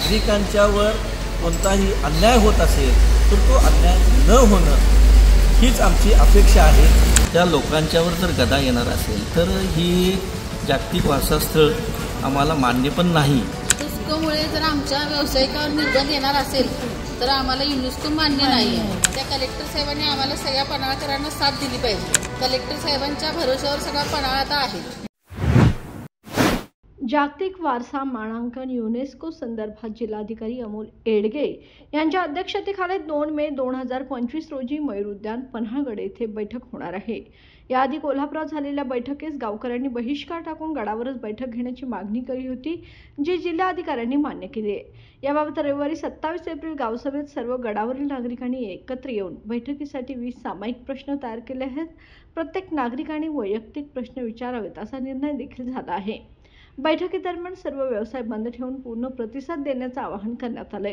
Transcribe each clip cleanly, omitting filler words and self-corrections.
नागरिकांच्यावर कोणताही अन्याय होत असेल तर तो अन्याय न होणं हीच आमची अपेक्षा आहे। त्या लोकांच्यावर जर गदा येणार असेल तर ही जागतिक वारसास्थळ आम्हाला मान्य पण नाही। युनेस्कोमुळे जर आमच्या व्यावसायिकावर निर्बंध येणार असेल तर आम्हाला युनेस्को मान्य नाही आहे। त्या कलेक्टर साहेबांनी आम्हाला सगळ्या पन्हाळकरांना साथ दिली पाहिजे। कलेक्टर साहेबांच्या भरोशावर सगळा पन्हाळा आता आहे। जागतिक वारसा मानांकन युनेस्को संदर्भात जिल्हाधिकारी अमोल येडगे यांच्या अध्यक्षतेखाली 2 मे 2025 रोजी मयूर उद्यान पन्हाळगड येथे बैठक होणार आहे। याआधी कोल्हापुरात झालेल्या बैठकीस गावकऱ्यांनी बहिष्कार टाकून गडावरच बैठक घेण्याची मागणी केली होती, जी जिल्हाधिकाऱ्यांनी मान्य केली आहे। याबाबत रविवारी 27 एप्रिल गावसभेत सर्व गडावरील नागरिकांनी एकत्र येऊन बैठकीसाठी 20 सामायिक प्रश्न तयार केले आहेत। प्रत्येक नागरिकांनी वैयक्तिक प्रश्न विचारावेत असा निर्णय देखील झाला आहे। बैठकीदरम्यान सर्व व्यवसाय बंद ठेवून पूर्ण प्रतिसाद देण्याचे आवाहन करण्यात आले।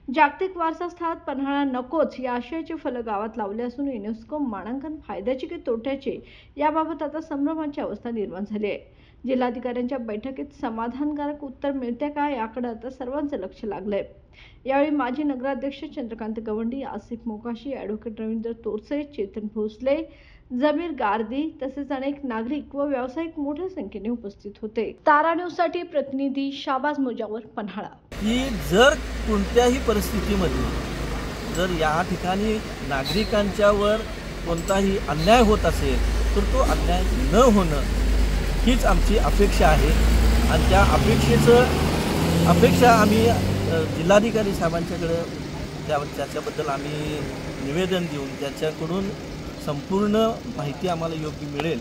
जागतिक वारसा स्थळात पन्हाळा नकोच या आशयाचे फलक गावात लावले असून युनेस्को मानांकन फायद्याचे की तोट्याचे याबाबत आता संभ्रमाची अवस्था निर्माण झाली आहे। जिल्हाधिकाऱ्यांच्या बैठकीत समाधानकारक उत्तर मिळते का याकडे आता सर्वांचं लक्ष लागलंय। यावेळी माजी नगराध्यक्ष चंद्रकांत गवंडी, आसिफ मोकाशी, ॲडव्होकेट रवींद्र तोरसे, चेतन भोसले, जमीर गारदी तसेच अनेक नागरिक व व्यावसायिक मोठ्या संख्येने उपस्थित होते। तारा न्यूजसाठी प्रतिनिधी शाबाज मुजावर, पन्हाळा। की जर कोणत्याही परिस्थितीमध्ये जर या ठिकाणी नागरिकांच्यावर कोणताही अन्याय होत असेल तर तो अन्याय न होणं हीच आमची अपेक्षा आहे। आणि त्या अपेक्षा आम्ही जिल्हाधिकारी साहेबांच्याकडे त्याच्याबद्दल आम्ही निवेदन देऊन त्याच्याकडून संपूर्ण माहिती आम्हाला योग्य मिळेल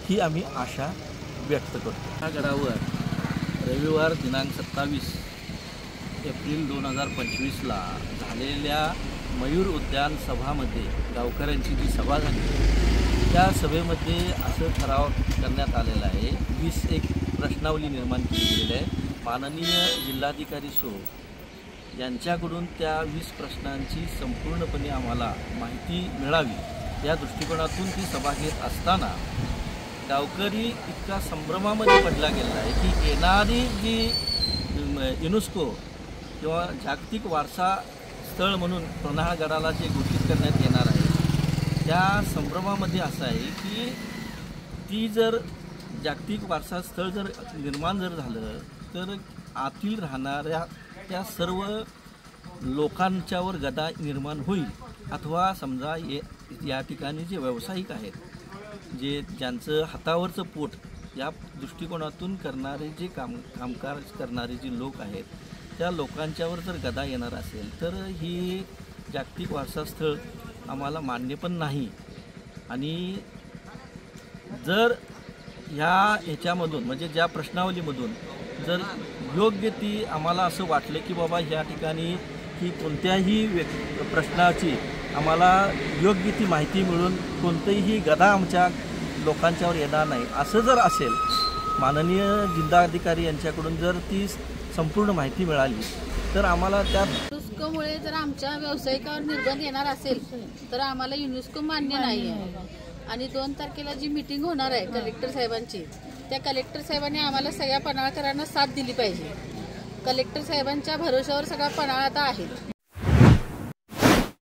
ही आम्ही आशा व्यक्त करतो। या गडावर रविवार दिनांक 27 एप्रिल 2025ला झालेल्या मयूर उद्यान सभामध्ये गावकऱ्यांची जी सभा झाली त्या सभेमध्ये असं ठराव करण्यात आलेला आहे। 20 एक प्रश्नावली निर्माण केली गेलेली आहे। माननीय जिल्हाधिकारी यांच्याकडून त्या 20 प्रश्नांची संपूर्णपणे आम्हाला माहिती मिळावी या दृष्टिकोनातून ती सभा घेत असताना गावकरी इतका संभ्रमामध्ये पडला गेला आहे की येणारी जी युनेस्को किंवा जागतिक वारसा स्थळ म्हणून पन्हाळगडाला जे घोषित करण्यात येणार आहे त्या संभ्रमामध्ये असं आहे की ती जर जागतिक वारसा स्थळ जर निर्माण जर झालं तर आतील राहणाऱ्या त्या सर्व लोकांच्यावर गदा निर्माण होईल। अथवा समजा या ठिकाणी जे व्यावसायिक आहेत जे ज्यांचं हातावरचं पोट या दृष्टिकोनातून करणारे जे कामकाज करणारे जे लोक आहेत त्या लोकांच्यावर जर गदा येणार असेल तर ही जागतिक वारसास्थळ आम्हाला मान्य पण नाही। आणि जर ह्याच्यामधून म्हणजे ज्या प्रश्नावलीमधून जर योग्य ती आम्हाला असं वाटलं की बाबा ह्या ठिकाणी की कोणत्याही प्रश्नाची आम्हाला योग्य ती माहिती मिळून कोणतीही गदा आमच्या लोकांच्यावर येणार नाही असं जर असेल, माननीय जिल्हाधिकारी यांच्याकडून जर ती संपूर्ण माहिती मिळाली तर आम्हाला त्या युनेस्कोमुळे जर आमच्या व्यावसायिकावर निर्बंध येणार असेल तर आम्हाला युनेस्को मान्य नाही आहे। आणि 2 तारखेला जी मीटिंग होणार आहे कलेक्टर साहेबांची त्या कलेक्टर साहेबांनी आम्हाला सगळ्या पन्हाळकरांना साथ दिली पाहिजे। कलेक्टर साहेबांच्या भरोशावर सगळा पन्हाळा आता आहे।